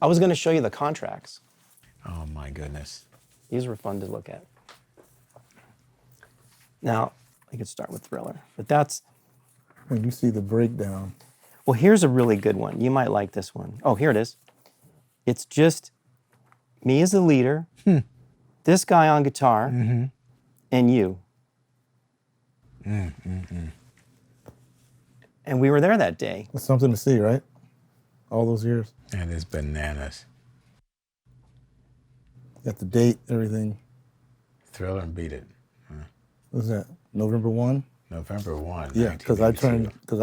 I was going to show you the contracts. Oh my goodness. These were fun to look at. Now, I could start with Thriller, but that's... And you see the breakdown. Well, here's a really good one. You might like this one. Oh, here it is. It's just me as the leader, this guy on guitar, and you. And we were there that day. It's something to see, right? All those years. And it's bananas. Got the date, everything. Thriller and Beat It. What was that? November 1? November 1. Yeah, because I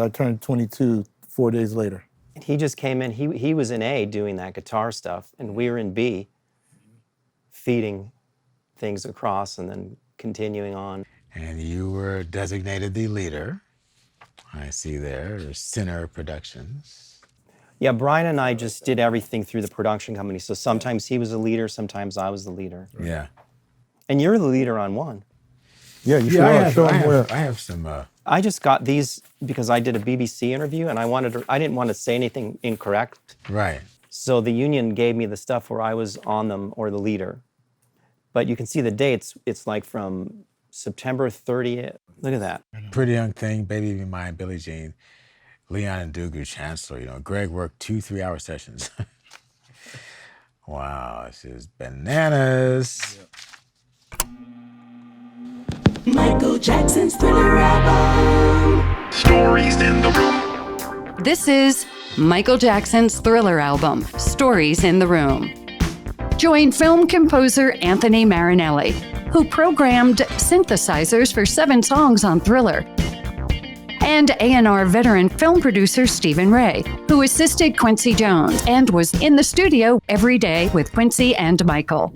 turned 22 4 days later. And he just came in. He was in A doing that guitar stuff, and we were in B feeding things across and then continuing on. And you were designated the leader. I see there, Center Productions. Yeah, Brian and I just did everything through the production company. So sometimes he was the leader, sometimes I was the leader. Yeah. And you're the leader on one. Yeah, you show them where. I have some... I just got these because I did a BBC interview and I didn't want to say anything incorrect. Right. So the union gave me the stuff where I was on them or the leader. But you can see the dates. It's like from September 30th. Look at that. Pretty Young Thing, Baby Be Mine, Billie Jean, Leon and Ndugu, Chancellor. You know, Greg worked 2 3-hour sessions. Wow, this is bananas. Michael Jackson's Thriller album. Stories in the Room. This is Michael Jackson's Thriller album, Stories in the Room. Join film composer Anthony Marinelli, who programmed synthesizers for 7 songs on Thriller, and A&R veteran film producer Stephen Ray, who assisted Quincy Jones and was in the studio every day with Quincy and Michael.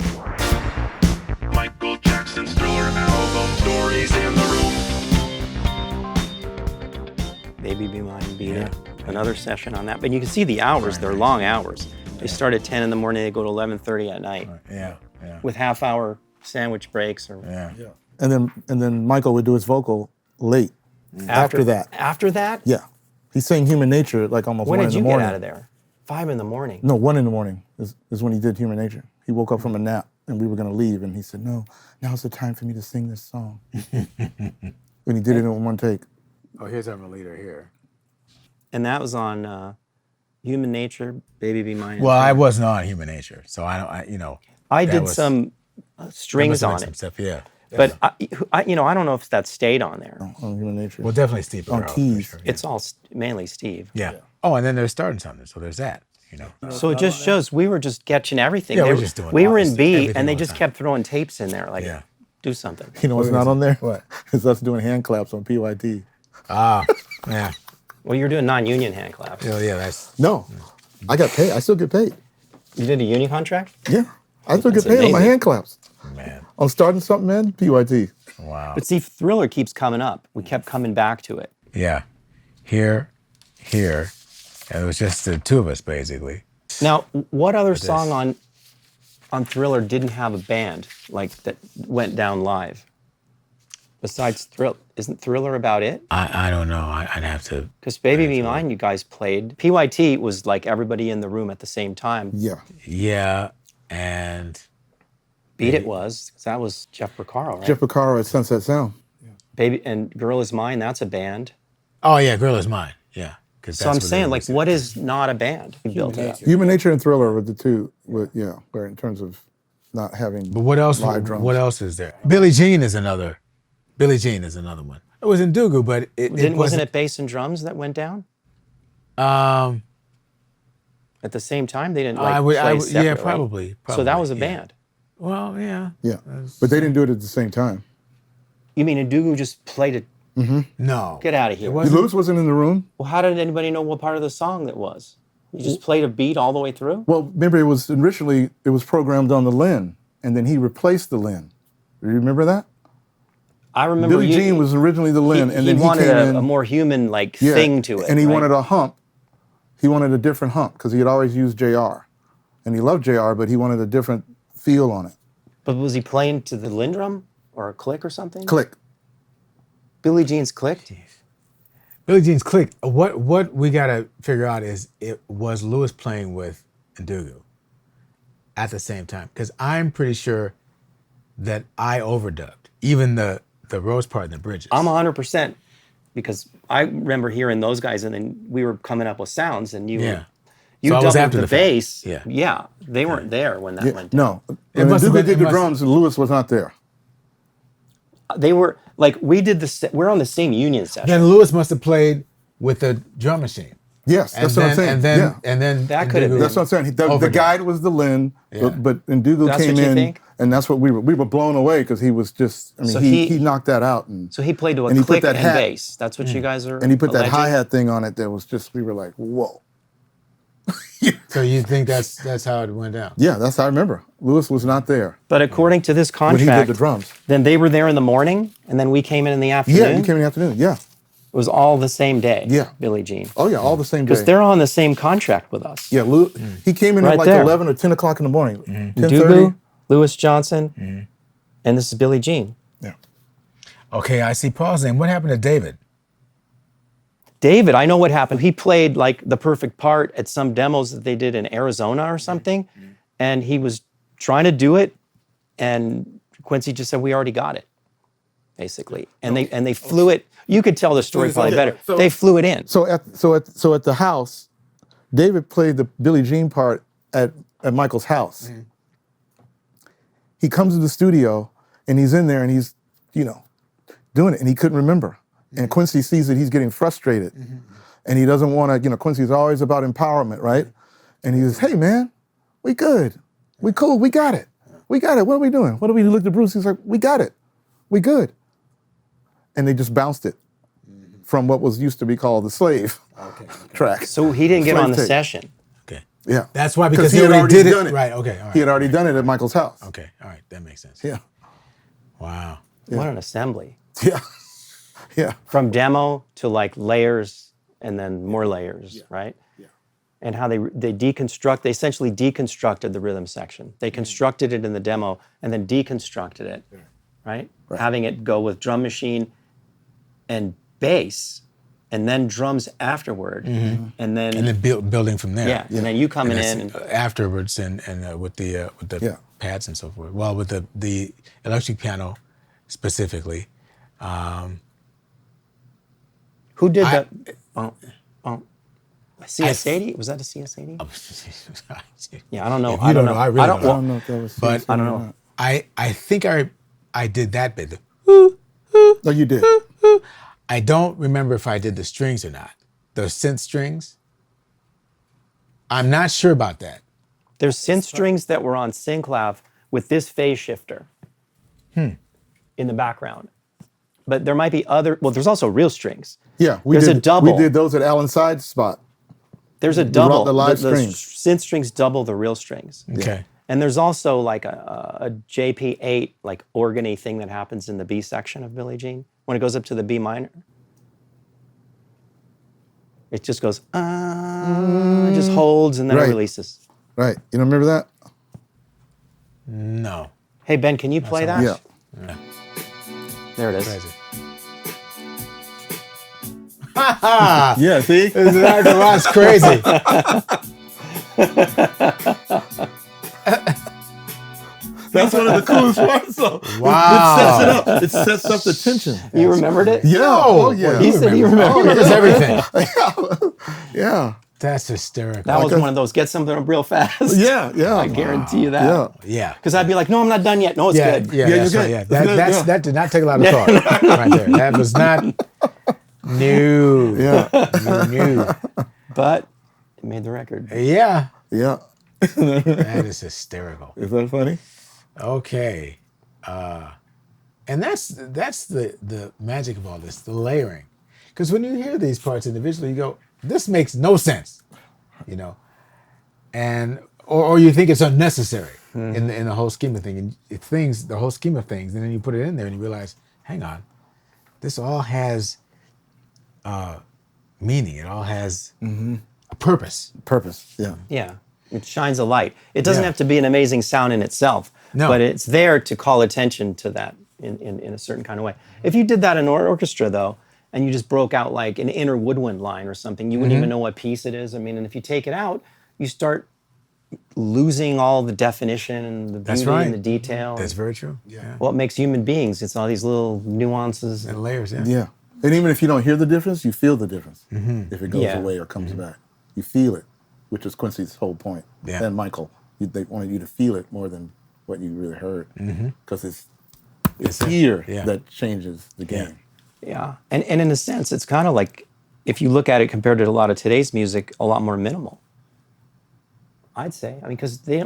Michael Jackson's Thriller album, Stories in the Room. Baby Be Mine, Beat It. Another session on that. But you can see the hours. They're long hours. They start at 10 in the morning. They go to 11:30 at night. Yeah. With half-hour sandwich breaks. Or Yeah. And then Michael would do his vocal late. After that. After that? Yeah. He sang Human Nature like almost When 1 in did the you morning. get out of there? 5 in the morning. No, 1 in the morning is when he did Human Nature. He woke up from a nap and we were going to leave and he said, no, now's the time for me to sing this song. And he did it in one take. Oh, here's our leader here. And that was on Human Nature, Baby Be Mine. Well, I wasn't on Human Nature, so I did some strings on some it. stuff, yeah. But I don't know if that stayed on there. On Human Nature. Well, definitely Steve On Perot, keys. for sure, It's all mainly Steve. yeah. Oh, and then they're starting something, so there's that, So it just shows we were just catching everything. Yeah, They we're were- just doing we were in everything B, all and they the just time. kept throwing tapes in there, like, Yeah. do something. You know what's not on there? What? It's us doing hand claps on PYT. Ah, yeah. Well, you're doing non-union hand claps. Oh, yeah, that's... No, I got paid. I still get paid. You did a union contract? Yeah, I still get That's paid on my amazing. hand claps. Man, On starting something, man, PYT. wow. But see, Thriller keeps coming up. We kept coming back to it. Yeah. Here, and it was just the 2 of us, basically. Now, what other song on Thriller didn't have a band, like, that went down live? Besides Thriller, isn't Thriller about it? I don't know. I'd have to... Because Baby Be Mine, you guys played. PYT was like everybody in the room at the same time. Yeah. Yeah, and... Beat It was, 'cause that was Jeff Porcaro, right? Jeff Porcaro at Sunset Sound. Baby and Girl Is Mine, that's a band. Oh, yeah, Girl Is Mine. Yeah. So I'm saying, like, what is not a band? You built it up. Human Nature and Thriller were the 2, where in terms of not having But what else? live drums. What else is there? Billie Jean is another one. It was in Ndugu, but Wasn't it bass and drums that went down? Um, At the same time? They didn't, I like, would, play separate, yeah, right? probably. So that was a yeah. band. Well, yeah. Yeah, but they didn't do it at the same time. You mean Ndugu just played it? No. Get out of here. It wasn't- Lewis wasn't in the room. Well, how did anybody know what part of the song that was? You just played a beat all the way through? Well, remember, it was programmed on the Lin, and then he replaced the Lin. Do you remember that? I remember Billie Jean was originally the Lin, and then he wanted came in. a more human thing to it. And he right? wanted a hump. He wanted a different hump because he had always used JR, and he loved JR, but he wanted a different feel on it. But was he playing to the Lindrum or a click or something? Click. Billie Jean's click? Billie Jean's click. What we gotta figure out is, it was Lewis playing with Ndugu. at the same time? Because I'm pretty sure that I overdubbed even the Rose part in the bridges. I'm 100% because I remember hearing those guys, and then we were coming up with sounds, and you Yeah. you So I was doubled after the the fact. bass. Yeah. They weren't there when that went down. No, It when must have Ndugu been- did it the must- drums, Lewis was not there. They were like we're on the same union session. Then Lewis must have played with the drum machine. Yes, And that's then, what I'm saying. And then, yeah. and then That could have Ndugu- been. That's what I'm saying. The Overdub. guide was the Lynn, Yeah. but Ndugu That's came what you in, think? and that's what we were blown away because he was just. I mean, So he knocked that out, and So he played to a And he put click that and hat- bass. That's what you guys are. and he put that alleging? hi hat thing on it. That was just we were like, whoa. So you think that's how it went down? Yeah, that's how I remember. Lewis was not there But according to this when he contract, did the drums. then they were there in the morning, and then we came in the afternoon. Yeah, he came in the afternoon. Yeah. It was all the same day. Yeah. Billie Jean. Oh yeah, all the same day. Because they're on the same contract with us. Yeah, he came in Right at like there. 11 or 10 o'clock in the morning. 10:30. Ndugu, Lewis Johnson, and this is Billie Jean. Yeah. Okay, I see Paul's name. What happened to David? David, I know what happened. He played like the perfect part at some demos that they did in Arizona or something, and he was trying to do it, and Quincy just said, "We already got it," basically, and they flew it. You could tell the story probably better. So- They flew it in. So at the house, David played the Billie Jean part at Michael's house. He comes to the studio and he's in there and he's, doing it and he couldn't remember. And Quincy sees that he's getting frustrated and he doesn't want to, Quincy's always about empowerment, right? And he says, "Hey man, we good. We cool. We got it. We got it. What are we doing? What do we look at Bruce? He's like, "We got it. We good." And they just bounced it from what was used to be called the slave track. So he didn't get Slave on the tape. session. Okay. Yeah. That's why, because he had already did it. done Right, okay, all right. He had already done it at Michael's house. Okay, all right, that makes sense. Yeah. Wow. What an assembly. Yeah. Yeah. From demo to like layers and then more layers, right? Yeah. And how they essentially deconstructed the rhythm section. They constructed it in the demo and then deconstructed it, right? Having it go with drum machine and bass and then drums afterward. And then building from there. yeah, and then you coming And in that's and afterwards and with the Yeah. pads and so forth. Well, with the electric piano specifically. who did that? CS80? Was that a CS80? Yeah, I don't know. If you don't know, I really don't I know. don't know if that was. But I don't know. I think I did that bit. No, you did. I don't remember if I did the strings or not. Those synth strings. I'm not sure about that. There's synth strings that were on Synclav with this phase shifter in the background. But there might be there's also real strings. Yeah, There's a double. We did those at Alan Side's spot. There's a double. the live the strings. synth strings double the real strings. Okay. And there's also like a JP8 like organy thing that happens in the B section of Billie Jean when it goes up to the B minor. It just goes, it just holds and then Right. it releases. Right. You don't remember that? No. Hey Ben, can you play that? Yeah. There it is. Crazy. Yeah, see? That's crazy. That's one of the coolest parts, though. Wow. It sets up the tension. You remembered it? Yeah. Oh, yeah. He said he remembered it. Remembers everything. Yeah. That's hysterical. That was one of those, get something real fast. Yeah, yeah. I guarantee you that. Yeah. Yeah. Because I'd be like, no, I'm not done yet. No, it's Yeah, good. yeah, Yeah, that's you're right, good. yeah. It's good, yeah. That did not take a lot of thought right there. That was not new. Yeah. New. But it made the record. Yeah. Yeah. That is hysterical. Is that funny? Okay. And that's the magic of all this, the layering. Because when you hear these parts individually, you go, this makes no sense, and or you think it's unnecessary in the whole scheme of things, and the whole scheme of things, and then you put it in there and you realize, hang on, this all has meaning. It all has a purpose. Purpose. Yeah. Yeah. It shines a light. It doesn't Yeah. have to be an amazing sound in itself, No. but it's there to call attention to that in a certain kind of way. If you did that in orchestra, though, and you just broke out like an inner woodwind line or something, you wouldn't even know what piece it is. I mean, and if you take it out, you start losing all the definition and the That's beauty right. and the detail. That's very true. Yeah. What makes human beings? It's all these little nuances. And layers, yeah. Yeah. And even if you don't hear the difference, you feel the difference. If it goes Yeah. away or comes back. You feel it, which is Quincy's whole point. Yeah. And Michael, they wanted you to feel it more than what you really heard. Because it's here Yeah. that changes the game. Yeah, and in a sense, it's kind of like, if you look at it compared to a lot of today's music, a lot more minimal. I'd say, I mean, because they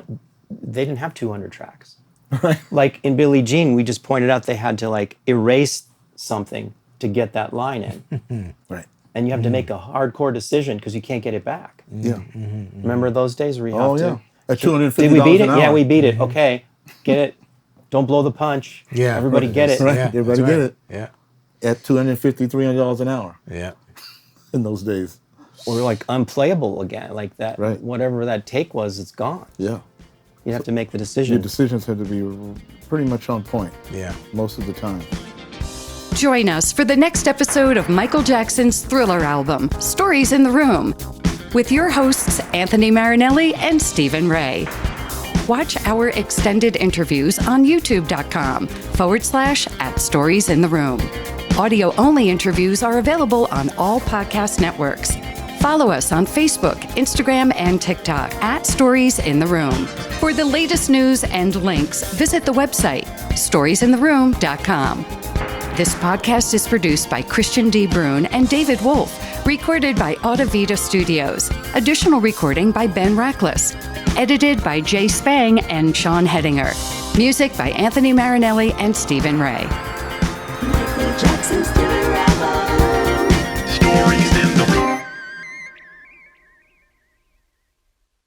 didn't have 200 tracks. Right. Like in Billie Jean, we just pointed out they had to like erase something to get that line in, Right. and you have to make a hardcore decision because you can't get it back. Yeah. Remember those days where you Oh, have yeah. to? At $250 Did we beat it? an hour. Yeah, we beat it. Okay, get it. Don't blow the punch. Yeah. Everybody get it. Right. Yeah, Everybody that's get right. it. Yeah. At $250, $300 an hour Yeah. in those days. Or like unplayable again, like that. Right. Whatever that take was, it's gone. Yeah. You have to make the Your decision. decisions had to be pretty much on point Yeah. most of the time. Join us for the next episode of Michael Jackson's Thriller album, Stories in the Room, with your hosts Anthony Marinelli and Stephen Ray. Watch our extended interviews on youtube.com/@StoriesInTheRoom. Audio-only interviews are available on all podcast networks. Follow us on Facebook, Instagram, and TikTok @StoriesInTheRoom. For the latest news and links, visit the website, storiesintheroom.com. This podcast is produced by Christian D. Bruun and David Wolf, recorded by Audivita Studios. Additional recording by Ben Rackless. Edited by Jay Spang and Sean Hedinger. Music by Anthony Marinelli and Stephen Ray. Michael Jackson's